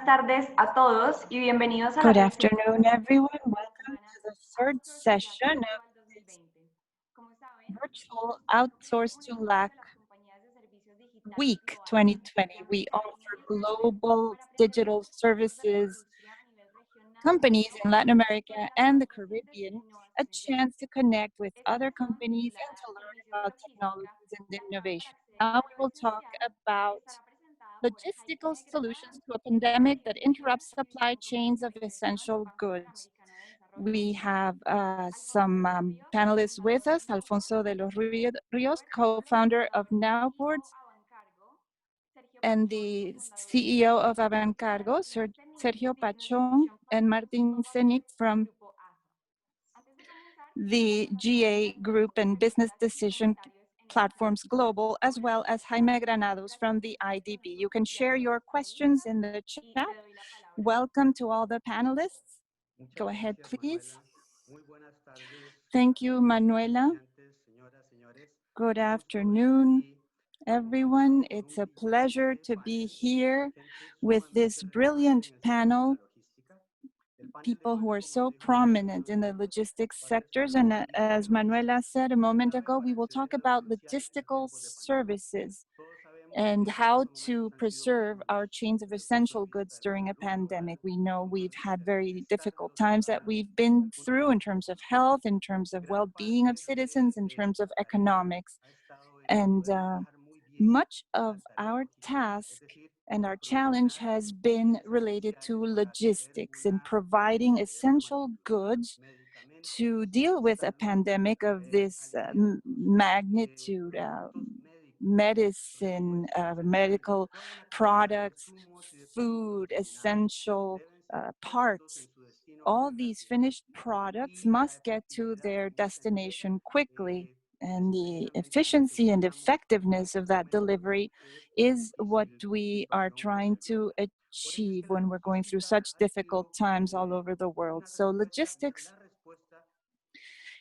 buenas tardes a todos y bienvenidos a la Good afternoon, everyone. Welcome to the third session of this virtual outsource to LAC week 2020. We offer global digital services companies in Latin America and the Caribbean a chance to connect with other companies and to learn about technologies and innovation. Now we will talk about logistical solutions to a pandemic that interrupts supply chains of essential goods. We have some panelists with us, Alfonso de los Rios, co-founder of Nowports, and the CEO of Avant Cargo, Sergio Pachón, and Martin Zenik from the GA Group and Business Decision Platforms Global, as well as Jaime Granados from the IDB. You can share your questions in the chat. Welcome to all the panelists. Go ahead, please. Thank you, Manuela. Good afternoon, everyone. It's a pleasure to be here with this brilliant panel, people who are so prominent in the logistics sectors. And as Manuela said a moment ago, we will talk about logistical services and how to preserve our chains of essential goods during a pandemic. We know we've had very difficult times that we've been through in terms of health, in terms of well-being of citizens, in terms of economics. And much of our task and our challenge has been related to logistics and providing essential goods to deal with a pandemic of this magnitude. Medicine, medical products, food, essential parts. All these finished products must get to their destination quickly, and the efficiency and effectiveness of that delivery is what we are trying to achieve when we're going through such difficult times all over the world. So logistics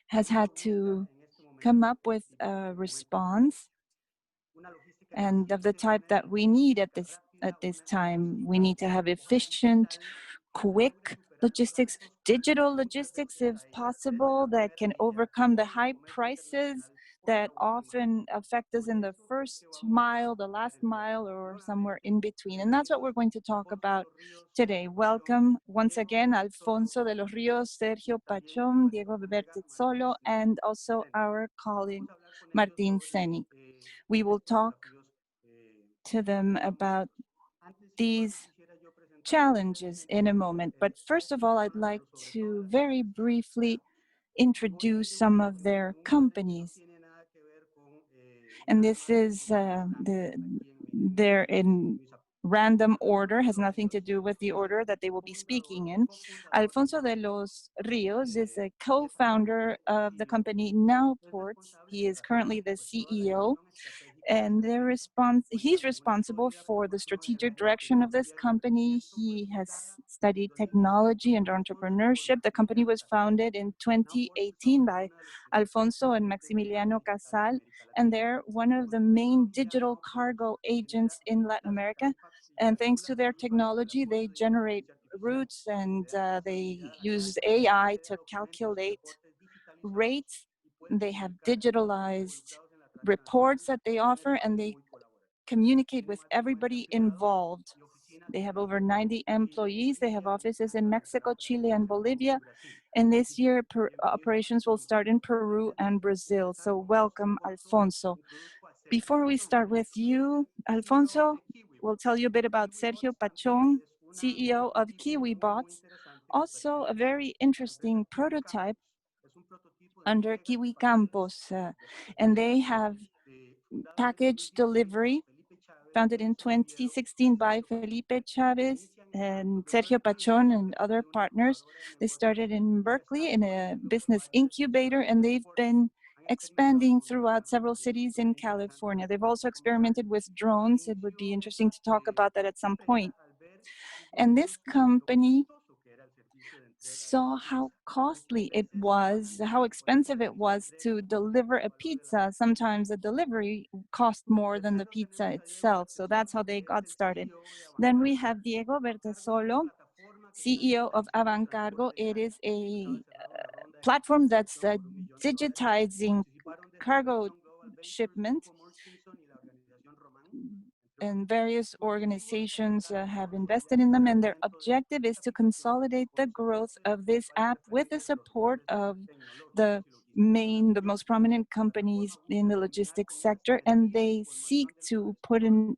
has had to come up with a response, and of the type that we need at this time. We need to have efficient, quick logistics, digital logistics if possible, that can overcome the high prices that often affect us in the first mile, the last mile, or somewhere in between. And that's what we're going to talk about today. Welcome once again, Alfonso de los Rios, Sergio Pachón, Diego Bertezzolo, and also our colleague, Martin Zenik. We will talk to them about these challenges in a moment. But first of all, I'd like to very briefly introduce some of their companies. And this is they're in random order, has nothing to do with the order that they will be speaking in. Alfonso de los Rios is a co-founder of the company Nowports. He is currently the CEO, and he's responsible for the strategic direction of this company. He has studied technology and entrepreneurship. The company was founded in 2018 by Alfonso and Maximiliano Casal, and they're one of the main digital cargo agents in Latin America. And thanks to their technology, they generate routes, and they use AI to calculate rates. They have digitalized reports that they offer, and they communicate with everybody involved. They have over 90 employees. They have offices in Mexico, Chile, and Bolivia. And this year, operations will start in Peru and Brazil. So welcome, Alfonso. Before we start with you, Alfonso, we'll tell you a bit about Sergio Pachón, CEO of Kiwibots, also a very interesting prototype under Kiwi Campos, and they have package delivery founded in 2016 by Felipe Chavez and Sergio Pachón and other partners. They started in Berkeley in a business incubator, and they've been expanding throughout several cities in California. They've also experimented with drones. It would be interesting to talk about that at some point. And this company saw how costly it was, how expensive it was to deliver a pizza. Sometimes a delivery cost more than the pizza itself. So that's how they got started. Then we have Diego Bertasolo, CEO of Avant Cargo. It is a platform that's digitizing cargo shipment, and various organizations have invested in them, and their objective is to consolidate the growth of this app with the support of the most prominent companies in the logistics sector, and they seek to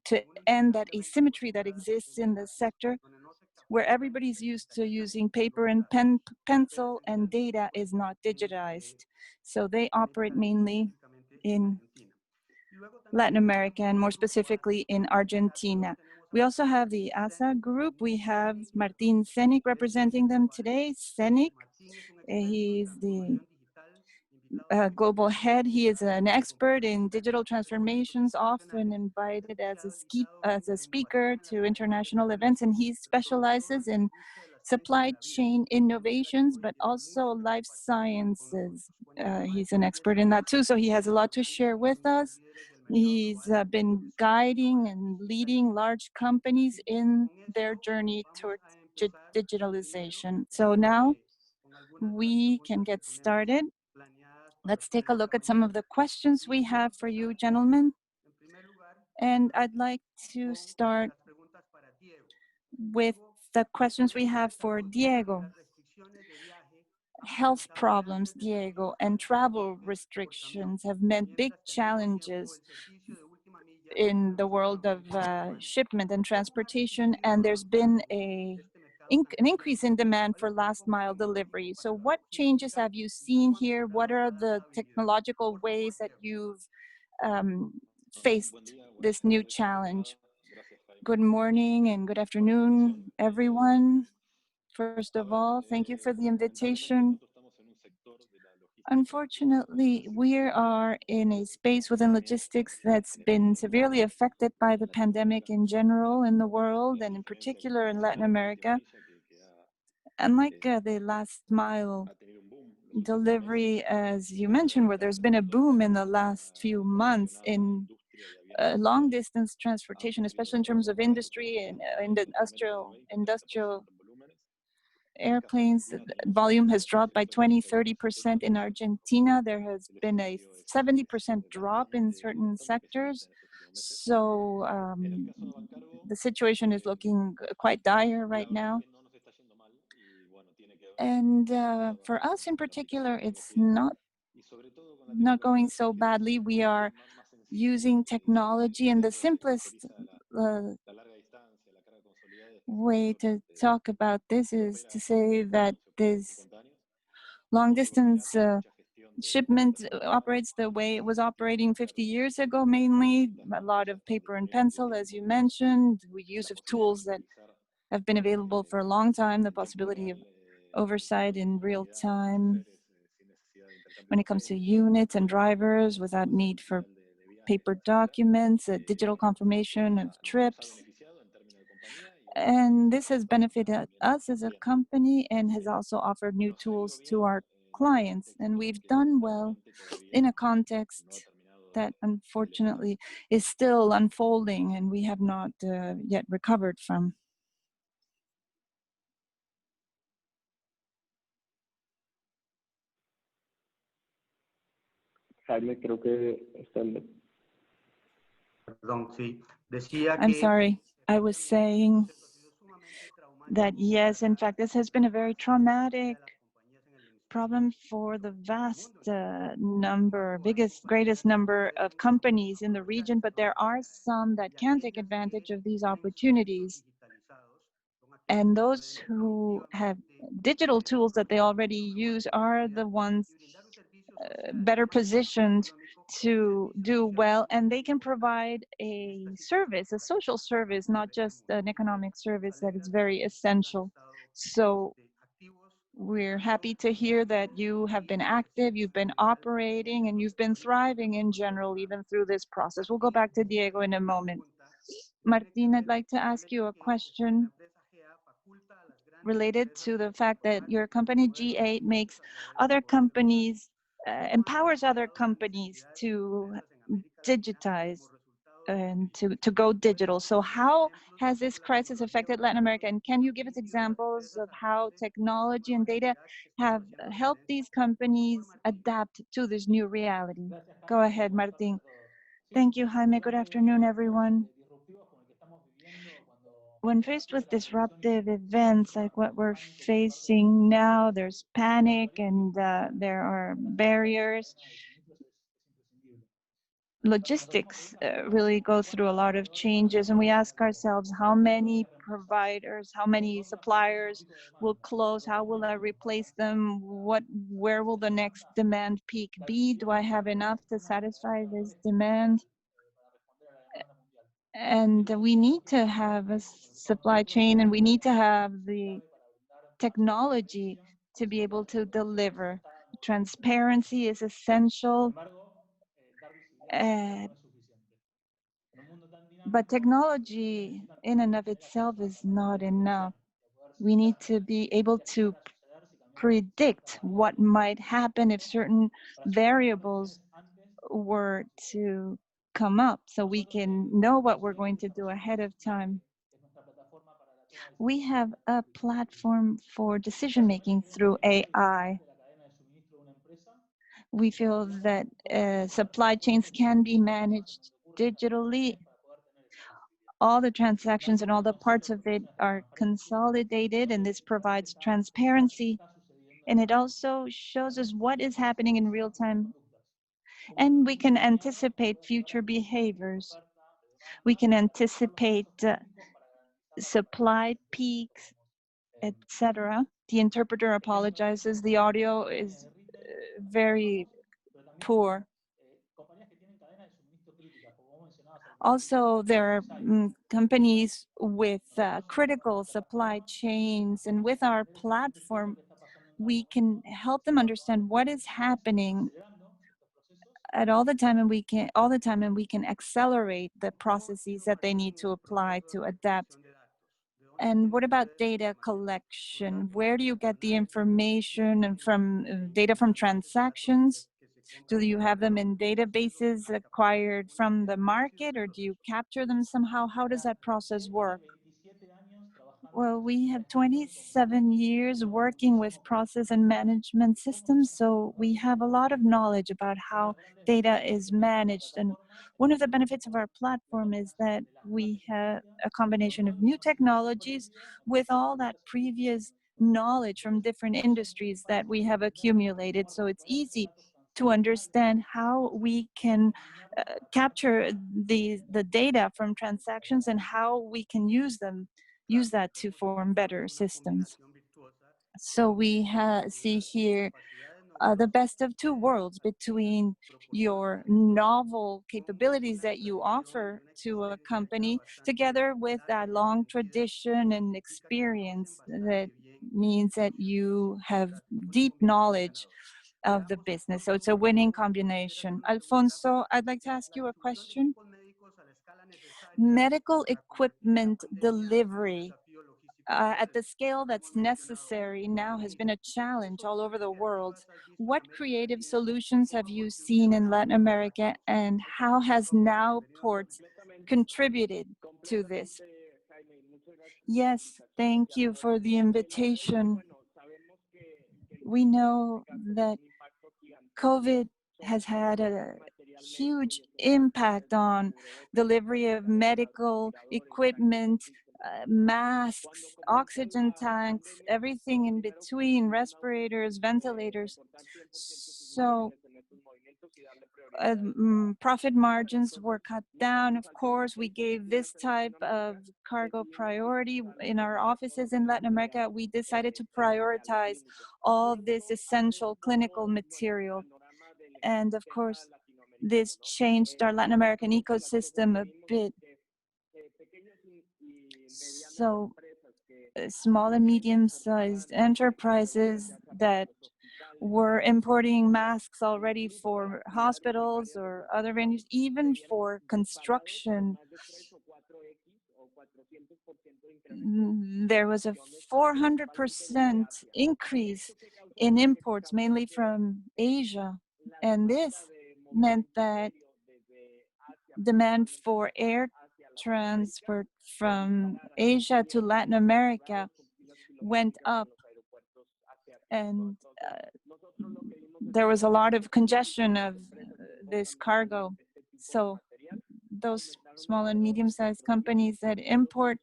to end that asymmetry that exists in the sector, where everybody's used to using paper and pencil, and data is not digitized. So they operate mainly in Latin America, and more specifically in Argentina. We also have the ASA group. We have Martin Senik representing them today. Senik, he's the global head. He is an expert in digital transformations, often invited as a speaker to international events, and he specializes in supply chain innovations, but also life sciences. He's an expert in that too, so he has a lot to share with us. He's been guiding and leading large companies in their journey towards digitalization. So now we can get started. Let's take a look at some of the questions we have for you, gentlemen. And I'd like to start with the questions we have for Diego. Health problems, Diego, and travel restrictions have meant big challenges in the world of shipment and transportation, and there's been an increase in demand for last mile delivery. So what changes have you seen here? What are the technological ways that you've faced this new challenge? Good morning and good afternoon, everyone. First of all, thank you for the invitation. Unfortunately, we are in a space within logistics that's been severely affected by the pandemic in general in the world, and in particular in Latin America. Unlike the last mile delivery, as you mentioned, where there's been a boom in the last few months in long distance transportation, especially in terms of industry and industrial airplanes, volume has dropped by 20–30%. In Argentina, there has been a 70% drop in certain sectors. So the situation is looking quite dire right now. And for us in particular, it's not going so badly. We are using technology, and the simplest way to talk about this is to say that this long distance shipment operates the way it was operating 50 years ago, mainly a lot of paper and pencil, as you mentioned, with use of tools that have been available for a long time, the possibility of oversight in real time when it comes to units and drivers without need for paper documents, digital confirmation of trips. And this has benefited us as a company and has also offered new tools to our clients. And we've done well in a context that unfortunately is still unfolding and we have not yet recovered from. Jaime, creo que está I'm sorry, I was saying that yes, in fact, this has been a very traumatic problem for the vast greatest number of companies in the region, but there are some that can take advantage of these opportunities. And those who have digital tools that they already use are the ones better positioned to do well, and they can provide a service, a social service, not just an economic service that is very essential. So we're happy to hear that you have been active, you've been operating, and you've been thriving in general, even through this process. We'll go back to Diego in a moment. Martin, I'd like to ask you a question. related to the fact that your company G8 makes other companies, empowers other companies to digitize and to go digital. So how has this crisis affected Latin America? And can you give us examples of how technology and data have helped these companies adapt to this new reality? Go ahead, Martin. Thank you, Jaime. Good afternoon, everyone. When faced with disruptive events like what we're facing now, there's panic and there are barriers. Logistics really go through a lot of changes, and we ask ourselves how many providers, how many suppliers will close, how will I replace them, where will the next demand peak be, do I have enough to satisfy this demand? And we need to have a supply chain, and we need to have the technology to be able to deliver. Transparency is essential. But technology in and of itself is not enough. We need to be able to predict what might happen if certain variables were to come up, so we can know what we're going to do ahead of time. We have a platform for decision making through AI. We feel that supply chains can be managed digitally. All the transactions and all the parts of it are consolidated, and this provides transparency. And it also shows us what is happening in real time. And we can anticipate future behaviors. We can anticipate supply peaks, etc. The interpreter apologizes. The audio is very poor. Also, there are companies with critical supply chains, and with our platform, we can help them understand what is happening at all the time, and we can accelerate the processes that they need to apply to adapt. And what about data collection? Where do you get the information and from data from transactions? Do you have them in databases acquired from the market, or do you capture them somehow? How does that process work? Well, we have 27 years working with process and management systems, so we have a lot of knowledge about how data is managed. And one of the benefits of our platform is that we have a combination of new technologies with all that previous knowledge from different industries that we have accumulated. So it's easy to understand how we can capture the data from transactions and how we can use that to form better systems. So we see here the best of two worlds between your novel capabilities that you offer to a company, together with that long tradition and experience that means that you have deep knowledge of the business. So it's a winning combination. Alfonso, I'd like to ask you a question. Medical equipment delivery at the scale that's necessary now has been a challenge all over the world. What creative solutions have you seen in Latin America, and how has Now Ports contributed to this? Yes, thank you for the invitation. We know that COVID has had a huge impact on delivery of medical equipment, masks, oxygen tanks, everything in between, respirators, ventilators. So profit margins were cut down. Of course, we gave this type of cargo priority in our offices in Latin America. We decided to prioritize all this essential clinical material. And of course, this changed our Latin American ecosystem a bit. So small and medium-sized enterprises that were importing masks already for hospitals or other venues, even for construction, there was a 400% increase in imports, mainly from Asia. And this meant that demand for air transport from Asia to Latin America went up, and there was a lot of congestion of this cargo. So those small and medium-sized companies that import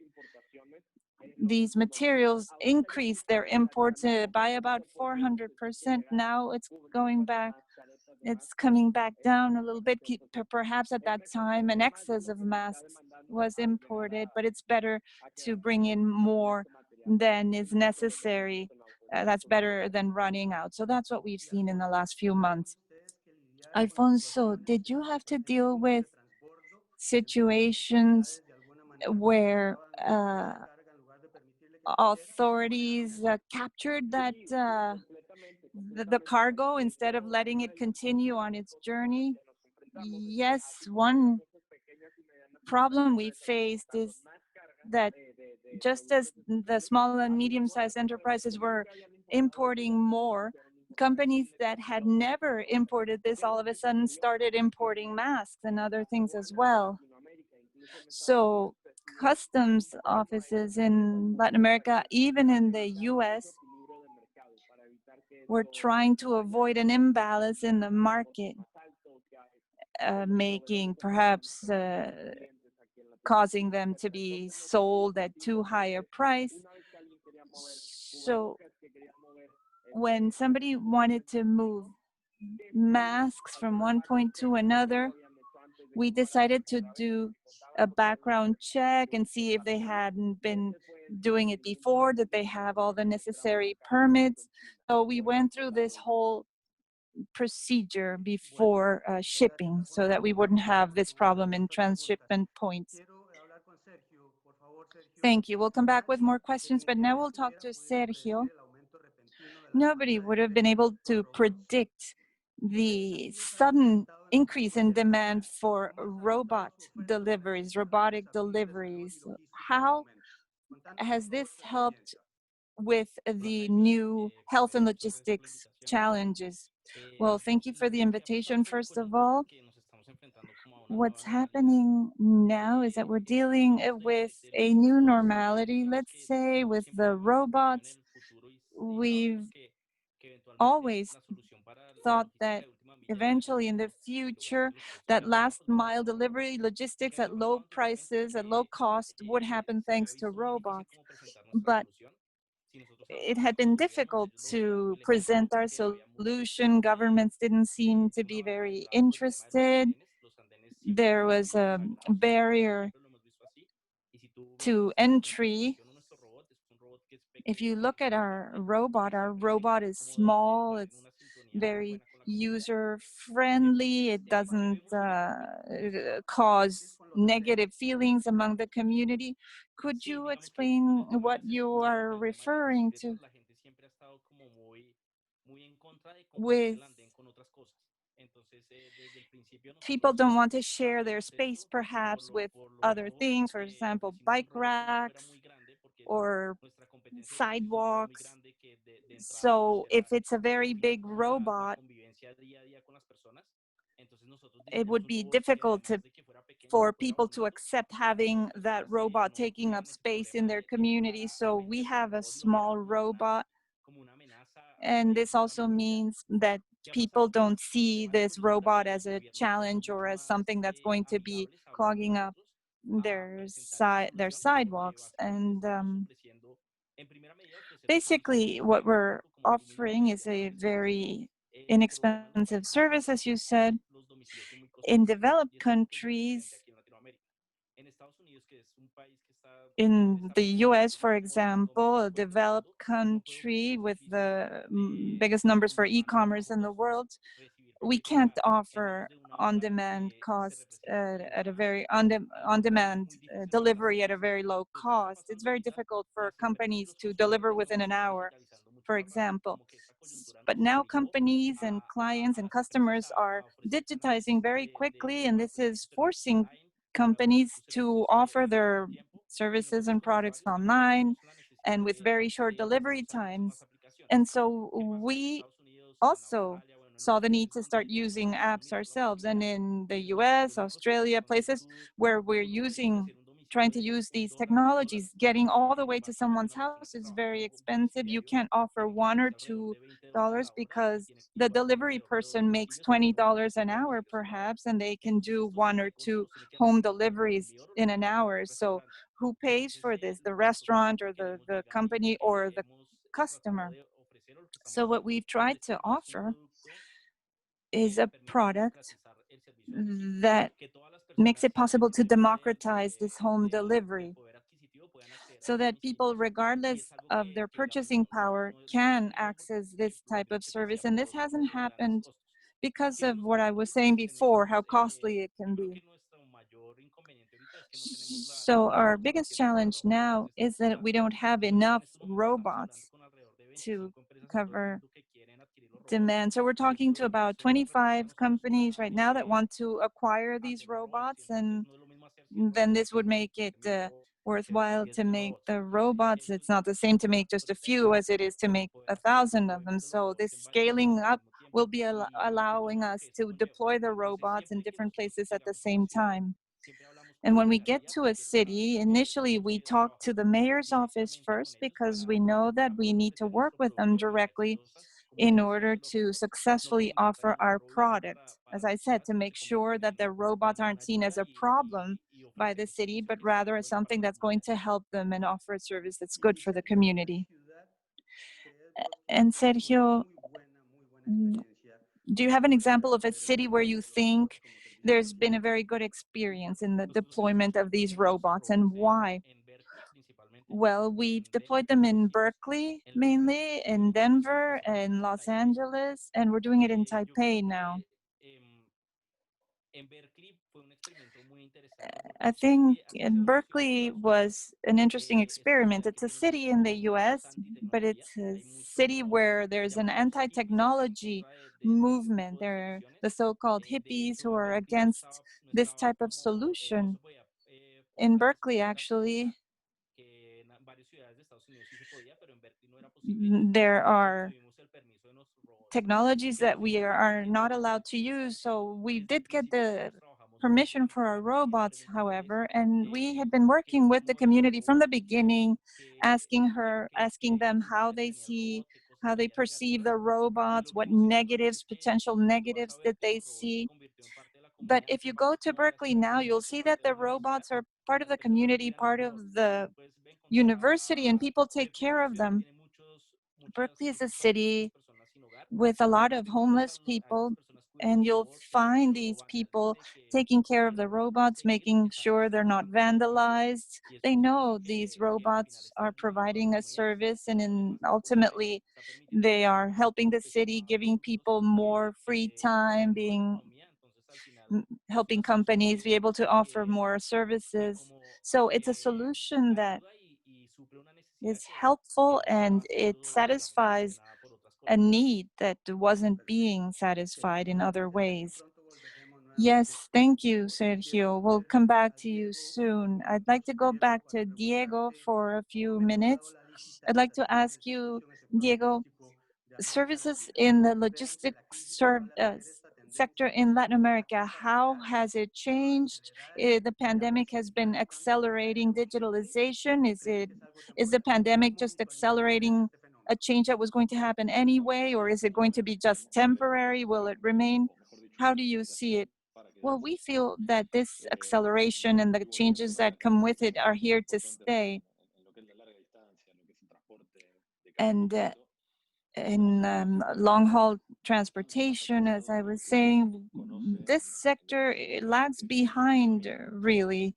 these materials increased their imports by about 400%. Now it's going back, it's coming back down a little bit. Perhaps at that time an excess of masks was imported, but it's better to bring in more than is necessary. That's better than running out. So that's what we've seen in the last few months. Alfonso, did you have to deal with situations where authorities captured that the cargo instead of letting it continue on its journey? Yes, one problem we faced is that just as the small and medium-sized enterprises were importing more, companies that had never imported this all of a sudden started importing masks and other things as well. So customs offices in Latin America, even in the US, were trying to avoid an imbalance in the market, making perhaps causing them to be sold at too high a price. So when somebody wanted to move masks from one point to another, we decided to do a background check and see if they hadn't been doing it before, that they have all the necessary permits. So we went through this whole procedure before shipping so that we wouldn't have this problem in transshipment points. Thank you. We'll come back with more questions, but now we'll talk to Sergio. Nobody would have been able to predict the sudden increase in demand for robotic deliveries. How has this helped with the new health and logistics challenges? Well, thank you for the invitation, first of all. What's happening now is that we're dealing with a new normality, let's say, with the robots. We've always thought that eventually in the future, that last mile delivery logistics at low prices, at low cost would happen thanks to robots. But it had been difficult to present our solution. Governments didn't seem to be very interested. There was a barrier to entry. If you look at our robot is small, it's very user-friendly, it doesn't cause negative feelings among the community. Could you explain what you are referring to with people don't want to share their space perhaps with other things, for example, bike racks or sidewalks. So if it's a very big robot, it would be difficult for people to accept having that robot taking up space in their community. So we have a small robot. And this also means that people don't see this robot as a challenge or as something that's going to be clogging up their sidewalks. And basically what we're offering is a very inexpensive service, as you said. In developed countries, in the US, for example, a developed country with the biggest numbers for e-commerce in the world, we can't offer on-demand costs at a very on-demand delivery at a very low cost. It's very difficult for companies to deliver within an hour, for example. But now companies and clients and customers are digitizing very quickly, and this is forcing companies to offer their services and products online and with very short delivery times. And so we also saw the need to start using apps ourselves. And in the US, Australia, places where we're trying to use these technologies, getting all the way to someone's house is very expensive. You can't offer $1 or $2 because the delivery person makes $20 an hour perhaps, and they can do 1 or 2 home deliveries in an hour. So who pays for this, the restaurant or the company or the customer? So what we've tried to offer is a product that makes it possible to democratize this home delivery so that people, regardless of their purchasing power, can access this type of service. And this hasn't happened because of what I was saying before, how costly it can be. So our biggest challenge now is that we don't have enough robots to cover demand. So we're talking to about 25 companies right now that want to acquire these robots, and then this would make it worthwhile to make the robots. It's not the same to make just a few as it is to make 1,000 of them. So this scaling up will be allowing us to deploy the robots in different places at the same time. And when we get to a city, initially we talk to the mayor's office first because we know that we need to work with them directly in order to successfully offer our product. As I said, to make sure that the robots aren't seen as a problem by the city, but rather as something that's going to help them and offer a service that's good for the community. And Sergio, do you have an example of a city where you think there's been a very good experience in the deployment of these robots, and why? Well, we've deployed them in Berkeley, mainly, in Denver, and Los Angeles, and we're doing it in Taipei now. I think in Berkeley was an interesting experiment. It's a city in the US, but it's a city where there's an anti-technology movement. There are the so-called hippies who are against this type of solution. In Berkeley, actually, there are technologies that we are not allowed to use. So we did get the permission for our robots, however, and we had been working with the community from the beginning, asking them how they perceive the robots, what negatives, potential negatives that they see. But if you go to Berkeley now, you'll see that the robots are part of the community, part of the university, and people take care of them. Berkeley is a city with a lot of homeless people, and you'll find these people taking care of the robots, making sure they're not vandalized. They know these robots are providing a service, and ultimately they are helping the city, giving people more free time, helping companies be able to offer more services. So it's a solution that is helpful, and it satisfies a need that wasn't being satisfied in other ways. Yes, thank you, Sergio. We'll come back to you soon. I'd like to go back to Diego for a few minutes. I'd like to ask you, Diego, services in the logistics sector in Latin America, how has it changed? The pandemic has been accelerating digitalization. Is the pandemic just accelerating a change that was going to happen anyway, or is it going to be just temporary? Will it remain? How do you see it? Well, we feel that this acceleration and the changes that come with it are here to stay. And in long-haul transportation, as I was saying, this sector lags behind really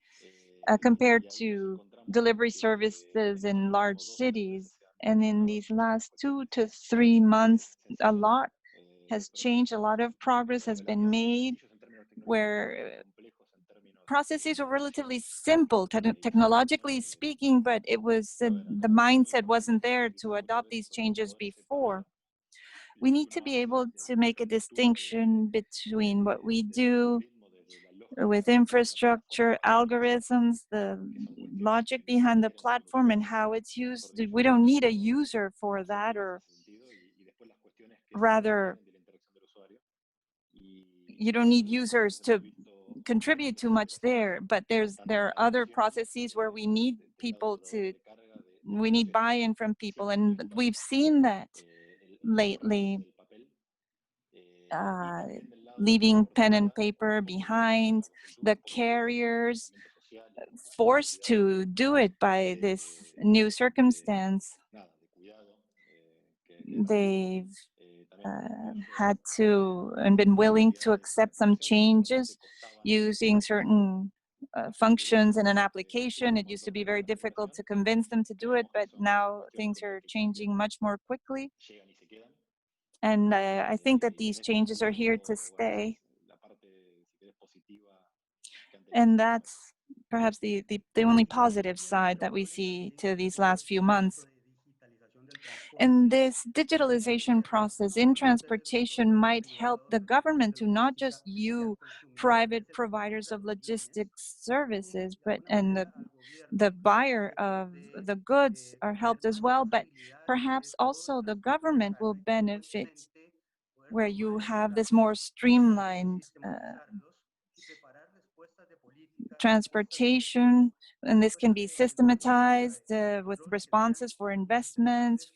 compared to delivery services in large cities. And in these last 2 to 3 months, a lot has changed, a lot of progress has been made where processes were relatively simple, technologically speaking, but it was the mindset wasn't there to adopt these changes before. We need to be able to make a distinction between what we do with infrastructure, algorithms, the logic behind the platform and how it's used. We don't need a user for that, or rather, you don't need users to contribute too much there, but there are other processes where we need people we need buy-in from people, and we've seen that lately, leaving pen and paper behind, the carriers forced to do it by this new circumstance. They've had to and been willing to accept some changes using certain functions in an application. It used to be very difficult to convince them to do it, but now things are changing much more quickly. And I think that these changes are here to stay. And that's perhaps the only positive side that we see to these last few months. And this digitalization process in transportation might help the government to not just you private providers of logistics services, but the buyer of the goods are helped as well, but perhaps also the government will benefit where you have this more streamlined transportation, and this can be systematized with responses for investments,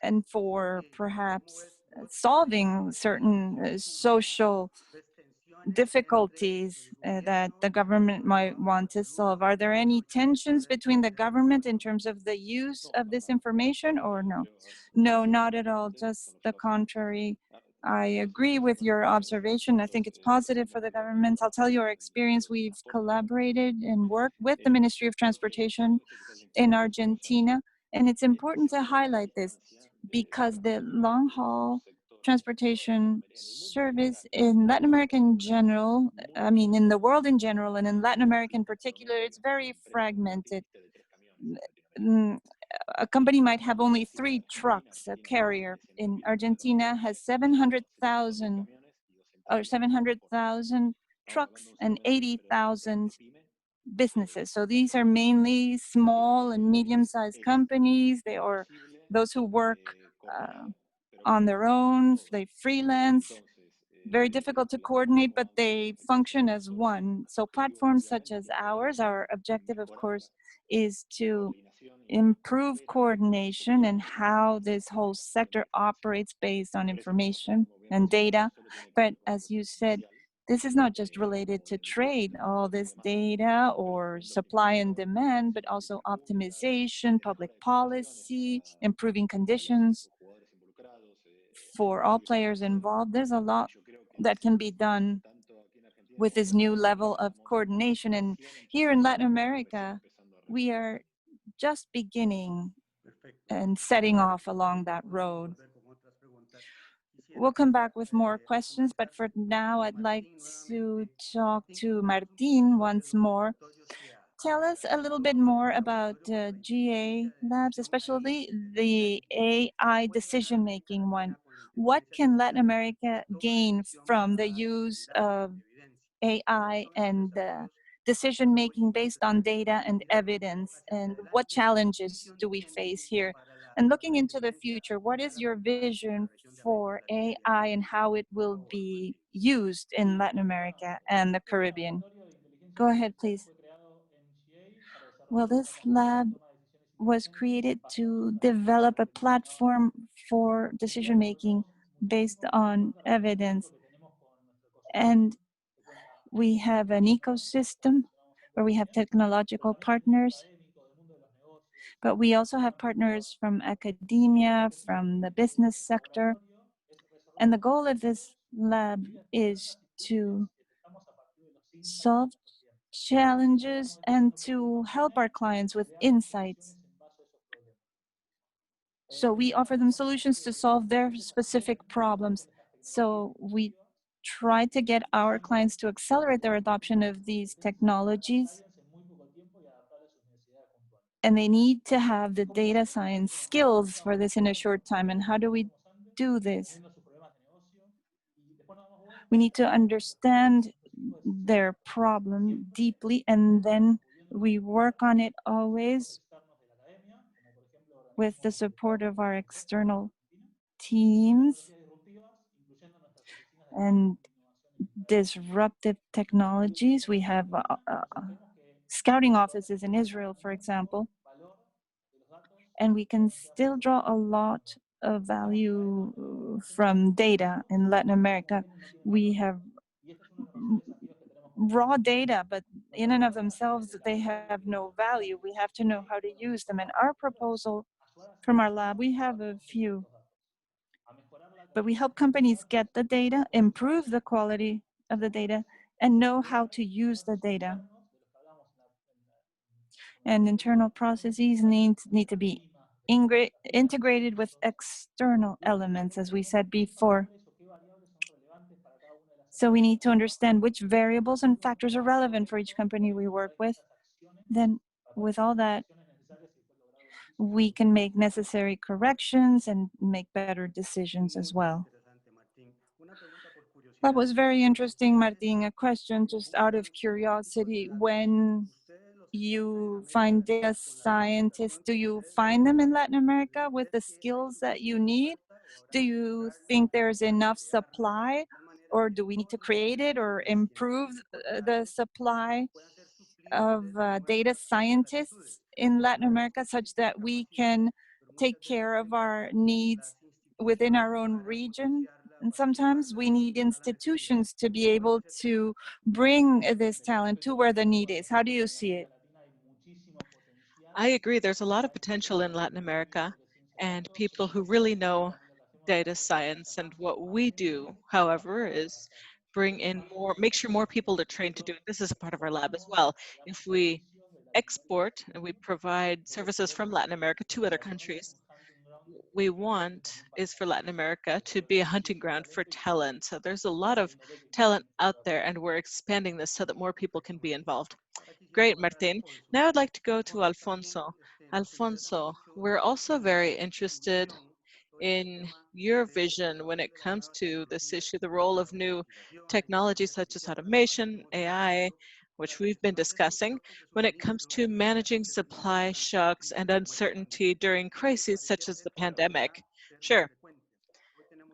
and for perhaps solving certain social difficulties that the government might want to solve. Are there any tensions between the government in terms of the use of this information, or no? No, not at all, just the contrary. I agree with your observation. I think it's positive for the government. I'll tell you our experience. We've collaborated and worked with the Ministry of Transportation in Argentina, and it's important to highlight this because the long-haul transportation service in Latin America in general, I mean, in the world in general, and in Latin America in particular, it's very fragmented. A company might have only 3 trucks. A carrier in Argentina has 700,000 trucks and 80,000 businesses. So these are mainly small and medium-sized companies. They are those who work on their own, they freelance. Very difficult to coordinate, but they function as one. So platforms such as ours, our objective, of course, is to improve coordination and how this whole sector operates based on information and data. But as you said, this is not just related to trade, all this data or supply and demand, but also optimization, public policy, improving conditions for all players involved. There's a lot that can be done with this new level of coordination. And here in Latin America, we are just beginning and setting off along that road. We'll come back with more questions, but for now, I'd like to talk to Martin once more. Tell us a little bit more about GA Labs, especially the AI decision-making one. What can Latin America gain from the use of AI and decision-making based on data and evidence? And what challenges do we face here? And looking into the future, what is your vision for AI and how it will be used in Latin America and the Caribbean? Go ahead, please. Well, this lab was created to develop a platform for decision-making based on evidence. And we have an ecosystem where we have technological partners, but we also have partners from academia, from the business sector. And the goal of this lab is to solve challenges and to help our clients with insights. So we offer them solutions to solve their specific problems. So we try to get our clients to accelerate their adoption of these technologies. And they need to have the data science skills for this in a short time. And how do we do this? We need to understand their problem deeply, and then we work on it always with the support of our external teams and disruptive technologies. We have scouting offices in Israel, for example, and we can still draw a lot of value from data in Latin America. We have raw data, but in and of themselves, they have no value. We have to know how to use them. And our proposal from our lab, we have a few, but we help companies get the data, improve the quality of the data, and know how to use the data. And internal processes need to be integrated with external elements, as we said before. So we need to understand which variables and factors are relevant for each company we work with. Then with all that, we can make necessary corrections and make better decisions as well. That was very interesting, Martin. A question just out of curiosity. When you find data scientists, do you find them in Latin America with the skills that you need? Do you think there's enough supply, or do we need to create it or improve the supply of data scientists in Latin America such that we can take care of our needs within our own region? And sometimes we need institutions to be able to bring this talent to where the need is. How do you see it? I agree. There's a lot of potential in Latin America and people who really know data science. And what we do, however, is bring in more, make sure more people are trained to do it. This is a part of our lab as well. If we export and we provide services from Latin America to other countries, we want is for Latin America to be a hunting ground for talent. So there's a lot of talent out there, and we're expanding this so that more people can be involved. Great, Martin. Now I'd like to go to Alfonso. Alfonso, we're also very interested in your vision when it comes to this issue, the role of new technologies such as automation, AI, which we've been discussing, when it comes to managing supply shocks and uncertainty during crises such as the pandemic. Sure,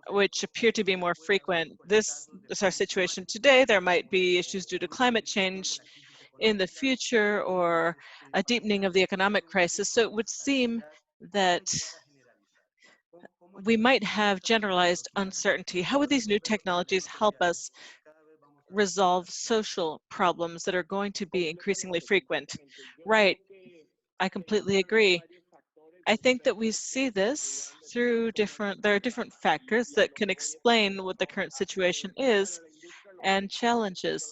which appear to be more frequent. This is our situation today. There might be issues due to climate change in the future or a deepening of the economic crisis. So it would seem that we might have generalized uncertainty. How would these new technologies help us resolve social problems that are going to be increasingly frequent? Right, I completely agree. I think that we see this through there are different factors that can explain what the current situation is and challenges.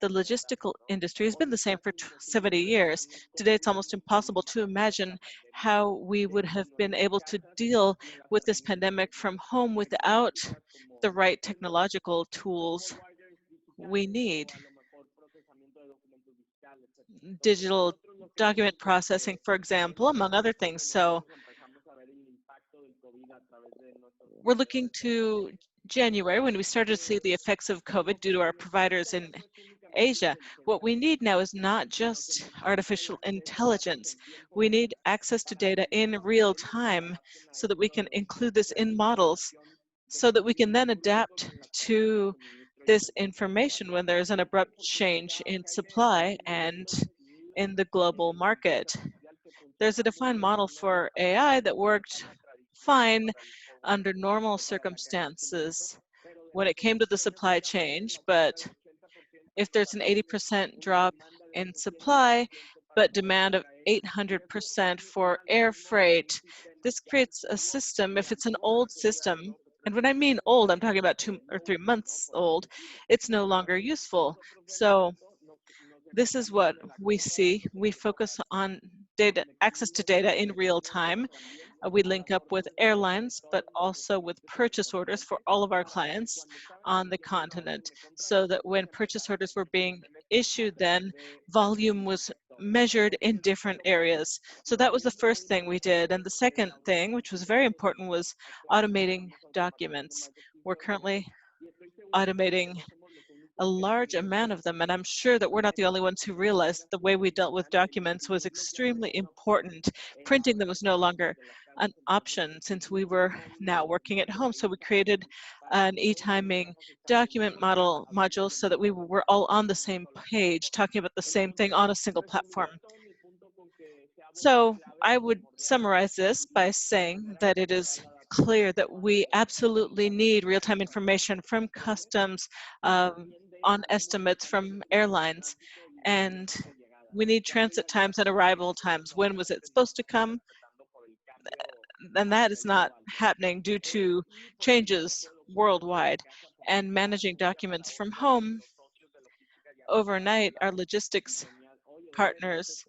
The logistical industry has been the same for 70 years. Today, it's almost impossible to imagine how we would have been able to deal with this pandemic from home without the right technological tools we need. Digital document processing, for example, among other things. So we're looking to January when we started to see the effects of COVID due to our providers in Asia. What we need now is not just artificial intelligence. We need access to data in real time so that we can include this in models so that we can then adapt to this information when there's an abrupt change in supply and in the global market. There's a defined model for AI that worked fine under normal circumstances when it came to the supply chain, but if there's an 80% drop in supply, but demand of 800% for air freight, this creates a system, if it's an old system, and when I mean old, I'm talking about 2 or 3 months old, it's no longer useful. So this is what we see. We focus on data, access to data in real time. We link up with airlines, but also with purchase orders for all of our clients on the continent, so that when purchase orders were being issued, then volume was measured in different areas. So that was the first thing we did. And the second thing, which was very important, was automating documents. We're currently automating a large amount of them, and I'm sure that we're not the only ones who realized the way we dealt with documents was extremely important. Printing them was no longer an option since we were now working at home. So we created an e-timing document module so that we were all on the same page, talking about the same thing on a single platform. So I would summarize this by saying that it is clear that we absolutely need real-time information from customs, on estimates from airlines, and we need transit times and arrival times. When was it supposed to come? And that is not happening due to changes worldwide. And managing documents from home overnight, our logistics partners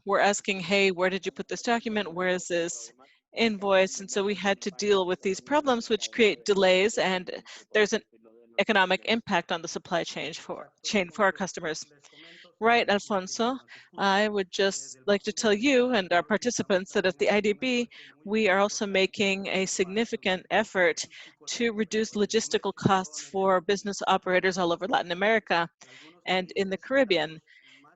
were asking, hey, where did you put this document? Where is this invoice? And so we had to deal with these problems, which create delays, and there's an economic impact on the supply chain for our customers. Right, Alfonso. I would just like to tell you and our participants that at the IDB, we are also making a significant effort to reduce logistical costs for business operators all over Latin America and in the Caribbean.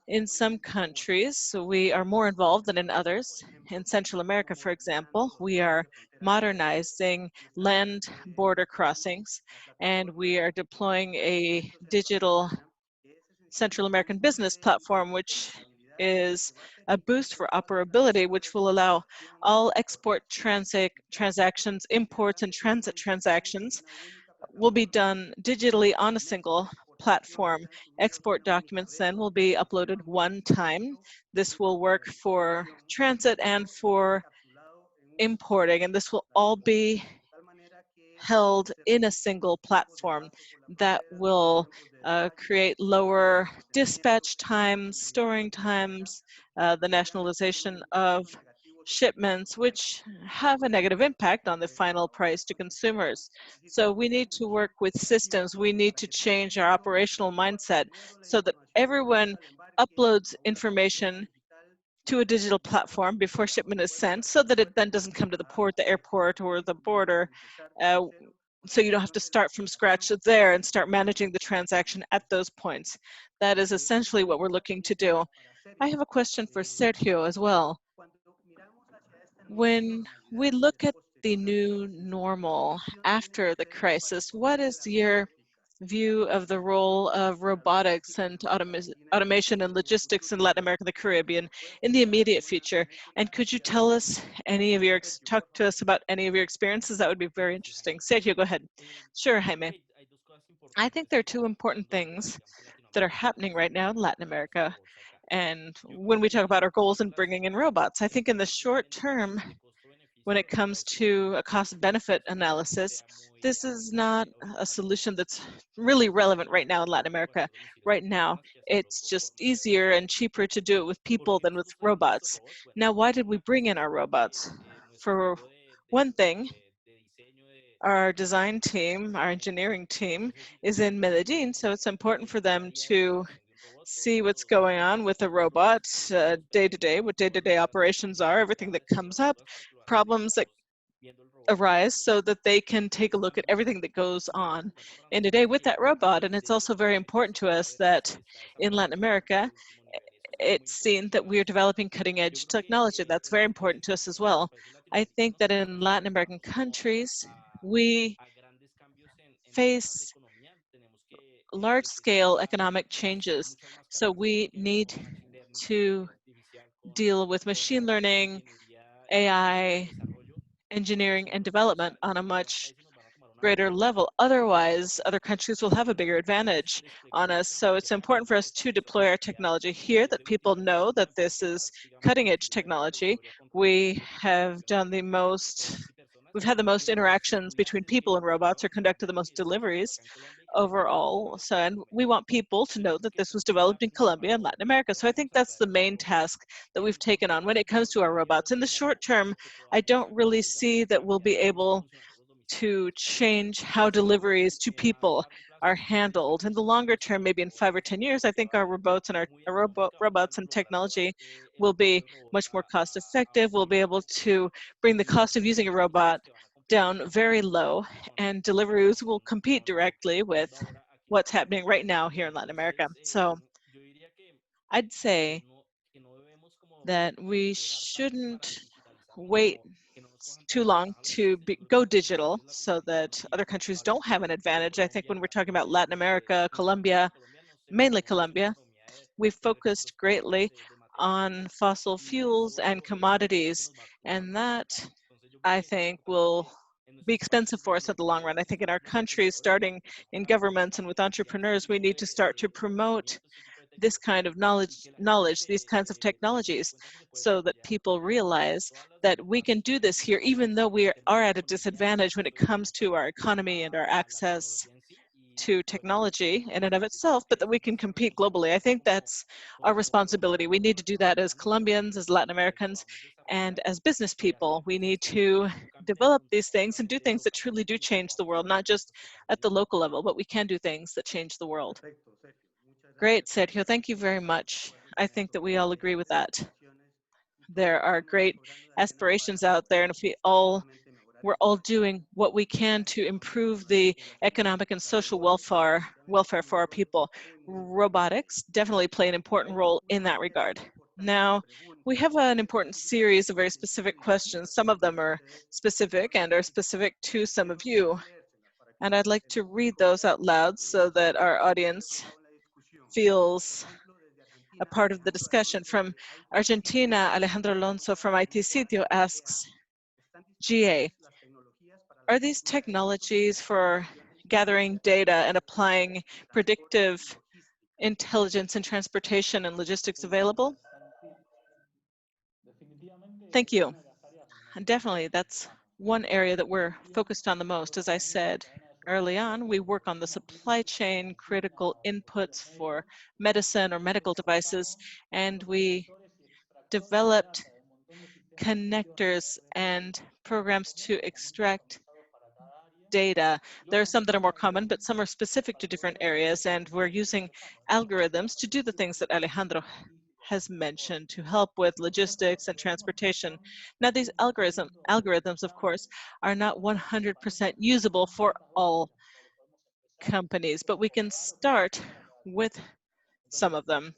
In some countries, we are more involved than in others. In Central America, for example, we are modernizing land border crossings, and we are deploying a digital Central American business platform, which is a boost for operability, which will allow all export transactions, imports, and transit transactions will be done digitally on a single platform. Export documents then will be uploaded one time. This will work for transit and for importing, and this will all be held in a single platform that will create lower dispatch times, storing times, the nationalization of shipments, which have a negative impact on the final price to consumers. So we need to work with systems. We need to change our operational mindset so that everyone uploads information to a digital platform before shipment is sent, so that it then doesn't come to the port, the airport, or the border. So you don't have to start from scratch there and start managing the transaction at those points. That is essentially what we're looking to do. I have a question for Sergio as well. When we look at the new normal after the crisis, what is your view of the role of robotics and automation and logistics in Latin America and the Caribbean in the immediate future? And could you tell us talk to us about any of your experiences? That would be very interesting. Sergio, go ahead. Sure, Jaime. I think there are two important things that are happening right now in Latin America. And when we talk about our goals and bringing in robots, I think in the short term, when it comes to a cost-benefit analysis, this is not a solution that's really relevant right now in Latin America. Right now, it's just easier and cheaper to do it with people than with robots. Now, why did we bring in our robots? For one thing, our design team, our engineering team is in Medellin, so it's important for them to see what's going on with the robot day to day, what day-to-day operations are, everything that comes up, problems that arise, so that they can take a look at everything that goes on in a day with that robot. And it's also very important to us that in Latin America, it's seen that we're developing cutting-edge technology. That's very important to us as well. I think that in Latin American countries, we face large-scale economic changes. So we need to deal with machine learning, AI, engineering, and development on a much greater level. Otherwise, other countries will have a bigger advantage on us. So it's important for us to deploy our technology here, that people know that this is cutting-edge technology. We've had the most interactions between people and robots, or conducted the most deliveries overall. So, and we want people to know that this was developed in Colombia and Latin America. So I think that's the main task that we've taken on when it comes to our robots. In the short term, I don't really see that we'll be able to change how deliveries to people are handled. In the longer term, maybe in 5 or 10 years, I think our robots and robots and technology will be much more cost effective. We'll be able to bring the cost of using a robot down very low, and deliveries will compete directly with what's happening right now here in Latin America. So I'd say that we shouldn't wait too long to go digital so that other countries don't have an advantage. I think when we're talking about Latin America, Colombia, mainly Colombia, we've focused greatly on fossil fuels and commodities, and that, I think, will be expensive for us in the long run. I think in our countries, starting in governments and with entrepreneurs, we need to start to promote this kind of knowledge, these kinds of technologies, so that people realize that we can do this here, even though we are at a disadvantage when it comes to our economy and our access to technology in and of itself, but that we can compete globally. I think that's our responsibility. We need to do that as Colombians, as Latin Americans, and as business people. We need to develop these things and do things that truly do change the world, not just at the local level, but we can do things that change the world. Great, Sergio, thank you very much. I think that we all agree with that. There are great aspirations out there, and if we're all doing what we can to improve the economic and social welfare for our people. Robotics definitely play an important role in that regard. Now, we have an important series of very specific questions. Some of them are specific and are specific to some of you. And I'd like to read those out loud so that our audience feels a part of the discussion. From Argentina, Alejandro Alonso from IT Sitio asks, GA, are these technologies for gathering data and applying predictive intelligence in transportation and logistics available? Thank you. And definitely, that's one area that we're focused on the most. As I said early on, we work on the supply chain, critical inputs for medicine or medical devices, and we developed connectors and programs to extract data. There are some that are more common, but some are specific to different areas, and we're using algorithms to do the things that Alejandro has mentioned to help with logistics and transportation. Now, these algorithms, of course, are not 100% usable for all companies, but we can start with some of them.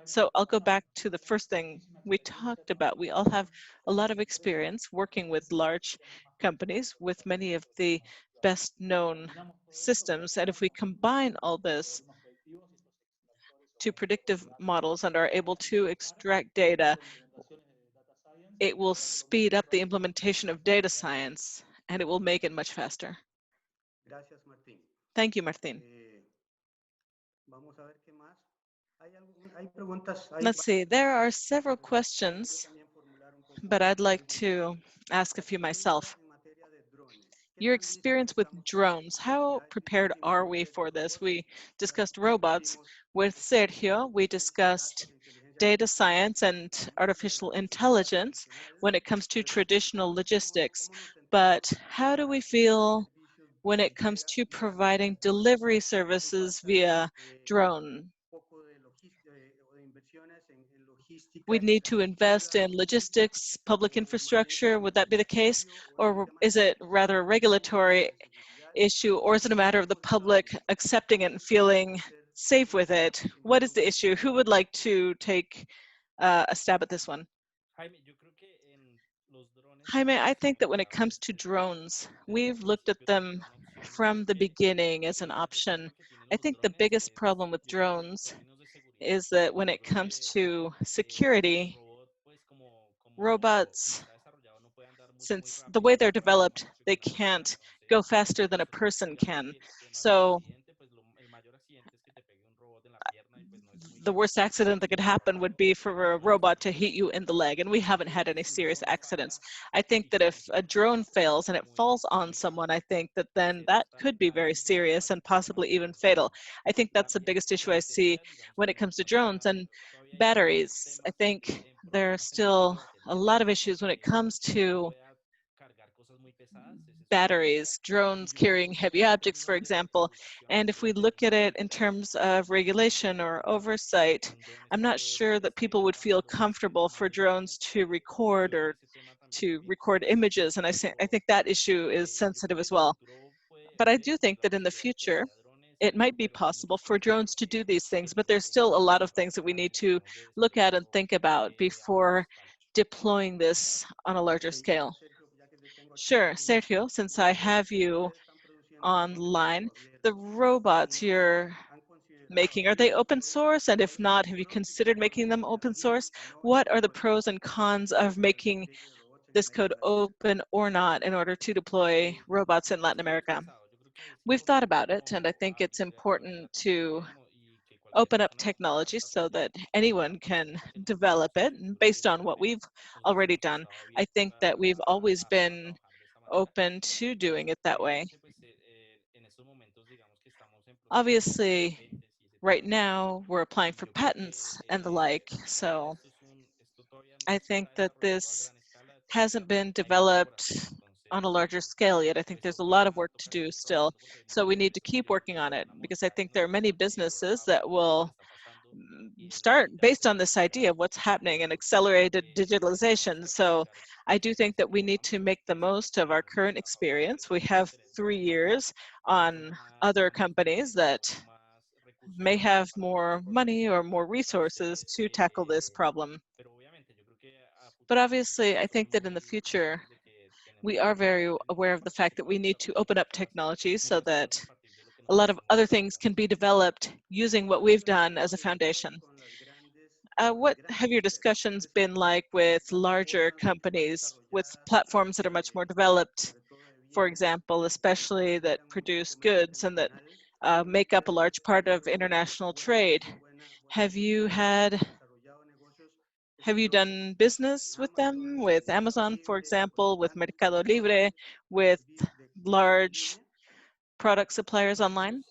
So I'll go back to the first thing we talked about. We all have a lot of experience working with large companies, with many of the best known systems. And if we combine all this to predictive models and are able to extract data, it will speed up the implementation of data science, and it will make it much faster. Thank you, Martin. Let's see, there are several questions, but I'd like to ask a few myself. Your experience with drones, how prepared are we for this? We discussed robots with Sergio. We discussed data science and artificial intelligence when it comes to traditional logistics. But how do we feel when it comes to providing delivery services via drone? We'd need to invest in logistics, public infrastructure. Would that be the case? Or is it rather a regulatory issue, or is it a matter of the public accepting it and feeling safe with it? What is the issue? Who would like to take a stab at this one? Jaime, I think that when it comes to drones, we've looked at them from the beginning as an option. I think the biggest problem with drones is that when it comes to security, robots, since the way they're developed, they can't go faster than a person can. So the worst accident that could happen would be for a robot to hit you in the leg, and we haven't had any serious accidents. I think that if a drone fails and it falls on someone, I think that then that could be very serious and possibly even fatal. I think that's the biggest issue I see when it comes to drones. And batteries, I think there are still a lot of issues when it comes to batteries, drones carrying heavy objects, for example. And if we look at it in terms of regulation or oversight, I'm not sure that people would feel comfortable for drones to record or to record images, and I think that issue is sensitive as well. But I do think that in the future, it might be possible for drones to do these things, but there's still a lot of things that we need to look at and think about before deploying this on a larger scale. Sure, Sergio, since I have you online, the robots you're making, are they open source? And if not, have you considered making them open source? What are the pros and cons of making this code open or not in order to deploy robots in Latin America? We've thought about it, and I think it's important to open up technology so that anyone can develop it. And based on what we've already done, I think that we've always been open to doing it that way. Obviously, right now, we're applying for patents and the like, so I think that this hasn't been developed on a larger scale yet. I think there's a lot of work to do still, so we need to keep working on it, because I think there are many businesses that will start based on this idea of what's happening in accelerated digitalization. So I do think that we need to make the most of our current experience. We have 3 years on other companies that may have more money or more resources to tackle this problem. But obviously, I think that in the future, we are very aware of the fact that we need to open up technology so that a lot of other things can be developed using what we've done as a foundation. What have your discussions been like with larger companies, with platforms that are much more developed, for example, especially that produce goods and that make up a large part of international trade? Have you done business with them, with Amazon, for example, with Mercado Libre, with large product suppliers online?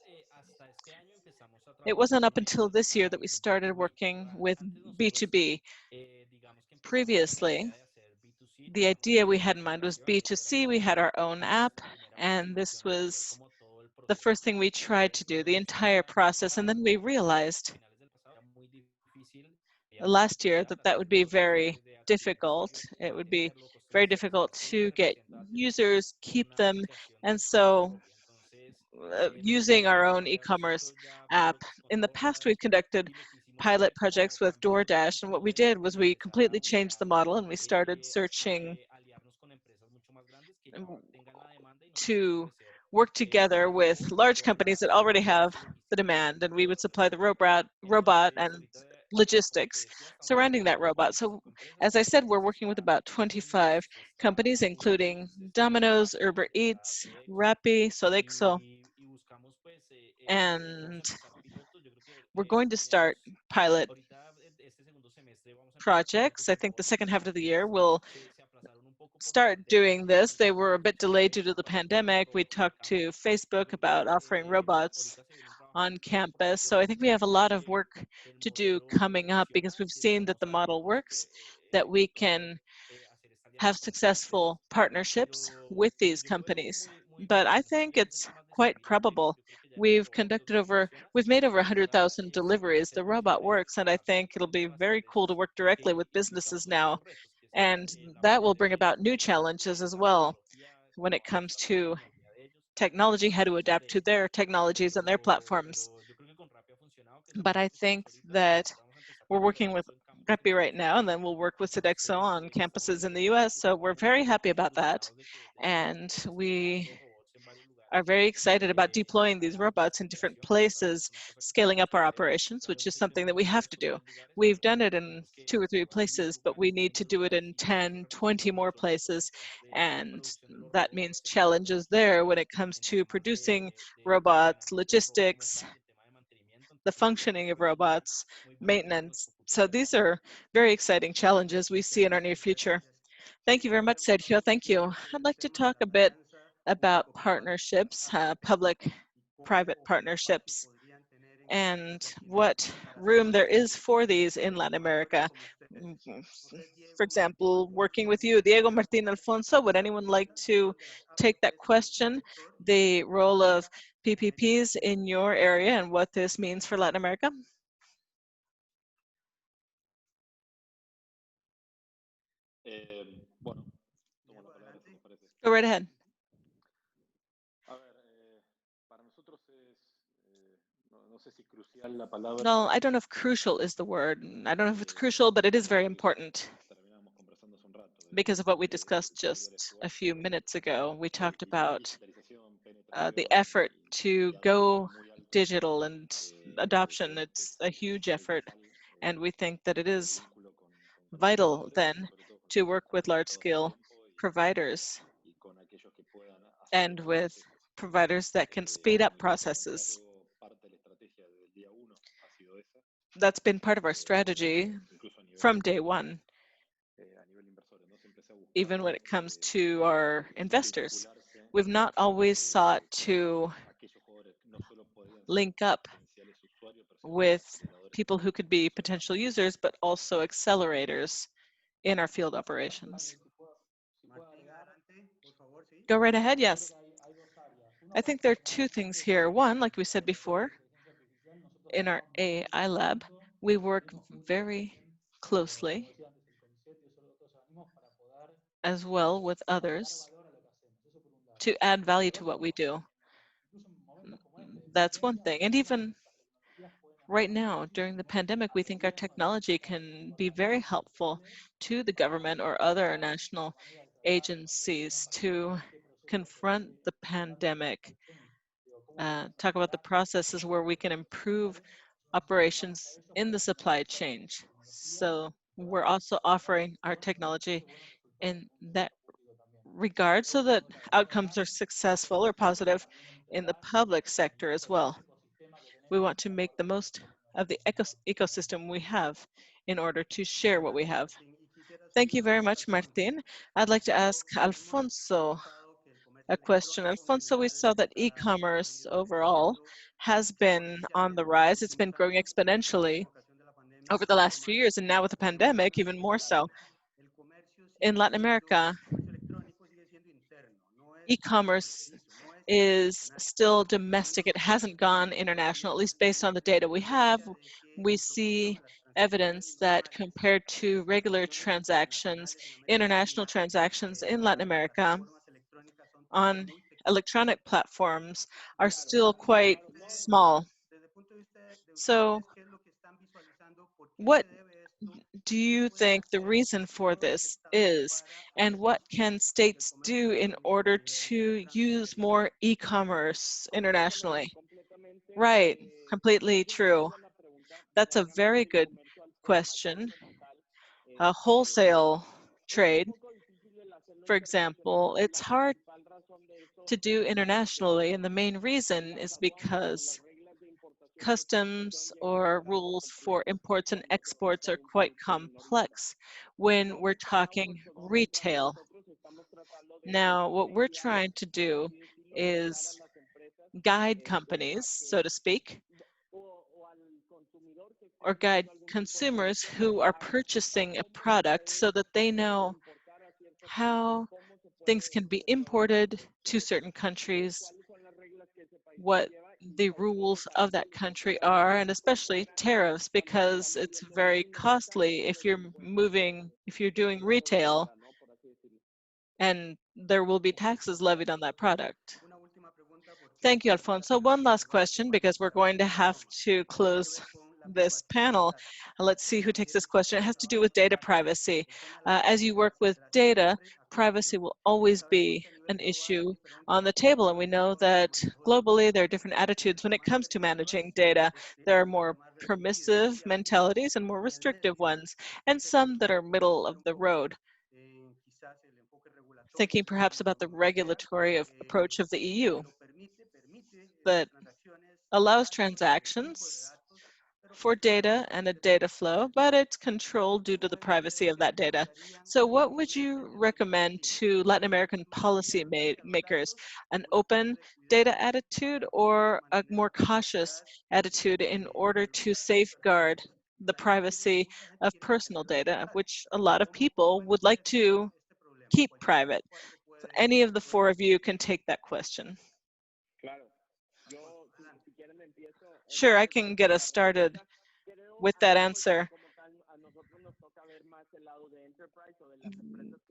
It wasn't up until this year that we started working with B2B. Previously, the idea we had in mind was B2C. We had our own app, and this was the first thing we tried to do, the entire process, and then we realized last year that that would be very difficult. It would be very difficult to get users, keep them, and so using our own e-commerce app. In the past, we've conducted pilot projects with DoorDash, and what we did was we completely changed the model and we started searching to work together with large companies that already have the demand, and we would supply the robot and logistics surrounding that robot. So as I said, we're working with about 25 companies, including Domino's, Uber Eats, Rappi, Sodexo, and we're going to start pilot projects. I think the second half of the year we'll start doing this. They were a bit delayed due to the pandemic. We talked to Facebook about offering robots on campus. So I think we have a lot of work to do coming up, because we've seen that the model works, that we can have successful partnerships with these companies. But I think it's quite probable. We've made over 100,000 deliveries. The robot works, and I think it'll be very cool to work directly with businesses now. And that will bring about new challenges as well when it comes to technology, how to adapt to their technologies and their platforms. But I think that we're working with Rappi right now, and then we'll work with Sodexo on campuses in the US. So we're very happy about that. And we are very excited about deploying these robots in different places, scaling up our operations, which is something that we have to do. We've done it in 2 or 3 places, but we need to do it in 10, 20 more places. And that means challenges there when it comes to producing robots, logistics, the functioning of robots, maintenance. So these are very exciting challenges we see in our near future. Thank you very much, Sergio. Thank you. I'd like to talk a bit about partnerships, public-private partnerships, and what room there is for these in Latin America. For example, working with you, Diego Martin Alfonso, would anyone like to take that question? The role of PPPs in your area and what this means for Latin America? Go right ahead. Well, I don't know if crucial is the word. I don't know if it's crucial, but it is very important because of what we discussed just a few minutes ago. We talked about the effort to go digital and adoption. It's a huge effort, and we think that it is vital then to work with large-scale providers and with providers that can speed up processes. That's been part of our strategy from day one, even when it comes to our investors. We've not always sought to link up with people who could be potential users, but also accelerators in our field operations. Go right ahead, yes. I think there are two things here. One, like we said before, in our AI lab, we work very closely as well with others to add value to what we do. That's one thing. And even right now, during the pandemic, we think our technology can be very helpful to the government or other national agencies to confront the pandemic, talk about the processes where we can improve operations in the supply chain. So we're also offering our technology in that regard so that outcomes are successful or positive in the public sector as well. We want to make the most of the ecosystem we have in order to share what we have. Thank you very much, Martin. I'd like to ask Alfonso a question. Alfonso, we saw that e-commerce overall has been on the rise. It's been growing exponentially over the last few years, and now with the pandemic, even more so. In Latin America, e-commerce is still domestic. It hasn't gone international, at least based on the data we have. We see evidence that compared to regular transactions, international transactions in Latin America on electronic platforms are still quite small. So what do you think the reason for this is, and what can states do in order to use more e-commerce internationally? Right, completely true. That's a very good question. A wholesale trade, for example, it's hard to do internationally, and the main reason is because customs or rules for imports and exports are quite complex when we're talking retail. Now, what we're trying to do is guide companies, so to speak, or guide consumers who are purchasing a product so that they know how things can be imported to certain countries, what the rules of that country are, and especially tariffs, because it's very costly if you're doing retail, and there will be taxes levied on that product. Thank you, Alfonso. One last question, because we're going to have to close this panel. Let's see who takes this question. It has to do with data privacy. As you work with data, privacy will always be an issue on the table, and we know that globally there are different attitudes when it comes to managing data. There are more permissive mentalities and more restrictive ones, and some that are middle of the road. Thinking perhaps about the regulatory approach of the EU that allows transactions for data and a data flow, but it's controlled due to the privacy of that data. So what would you recommend to Latin American policy makers? An open data attitude or a more cautious attitude in order to safeguard the privacy of personal data, which a lot of people would like to keep private? Any of the four of you can take that question. Sure, I can get us started with that answer.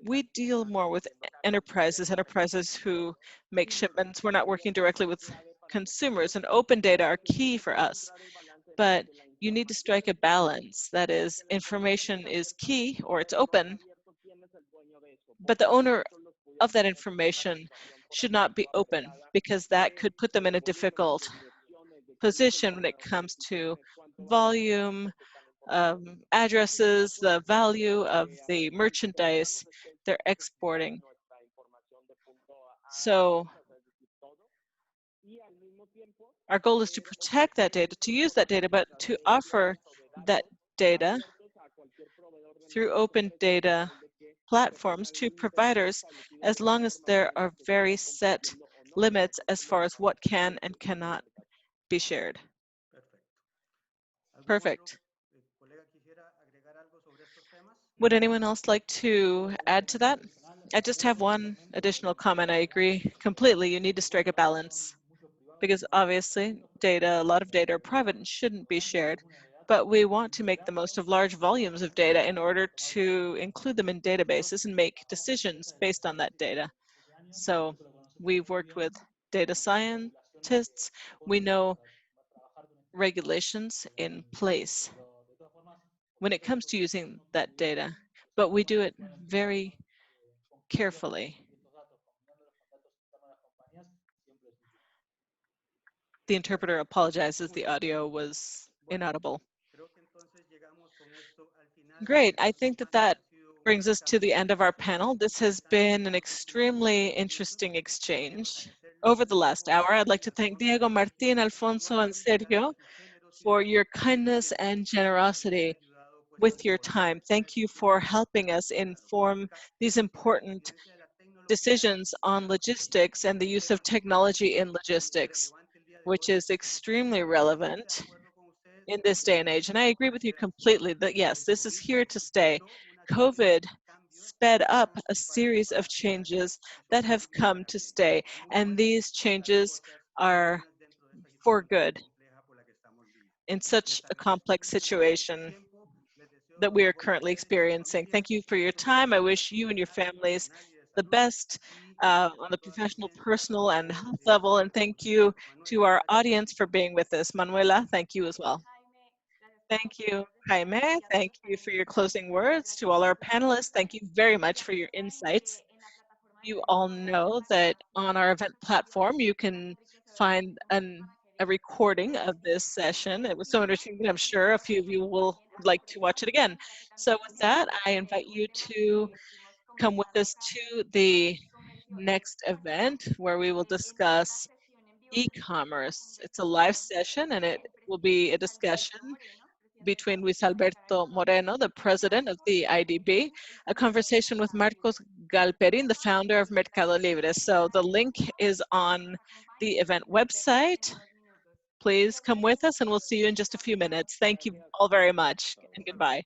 we deal more with enterprises who make shipments. We're not working directly with consumers, and open data are key for us. But you need to strike a balance. That is, information is key, or it's open, but the owner of that information should not be open, because that could put them in a difficult position when it comes to volume, addresses, the value of the merchandise they're exporting. So our goal is to protect that data, to use that data, but to offer that data through open data platforms to providers, as long as there are very set limits as far as what can and cannot be shared. Perfect. Would anyone else like to add to that? I just have one additional comment. I agree completely. You need to strike a balance, because obviously a lot of data are private and shouldn't be shared, but we want to make the most of large volumes of data in order to include them in databases and make decisions based on that data. So we've worked with data scientists. We know regulations in place when it comes to using that data, but we do it very carefully. The interpreter apologizes, the audio was inaudible. Great, I think that brings us to the end of our panel. This has been an extremely interesting exchange over the last hour. I'd like to thank Diego, Martín, Alfonso, and Sergio for your kindness and generosity with your time. Thank you for helping us inform these important decisions on logistics and the use of technology in logistics, which is extremely relevant in this day and age. And I agree with you completely that yes, this is here to stay. COVID sped up a series of changes that have come to stay, and these changes are for good in such a complex situation that we are currently experiencing. Thank you for your time. I wish you and your families the best on the professional, personal, and health level. And thank you to our audience for being with us. Manuela, thank you as well. Thank you, Jaime. Thank you for your closing words. To all our panelists, thank you very much for your insights. You all know that on our event platform, you can find a recording of this session. It was so interesting that I'm sure a few of you will like to watch it again. So with that, I invite you to come with us to the next event where we will discuss e-commerce. It's a live session, and it will be a discussion between Luis Alberto Moreno, the president of the IDB, a conversation with Marcos Galperin, the founder of Mercado Libre. So the link is on the event website. Please come with us, and we'll see you in just a few minutes. Thank you all very much, and goodbye.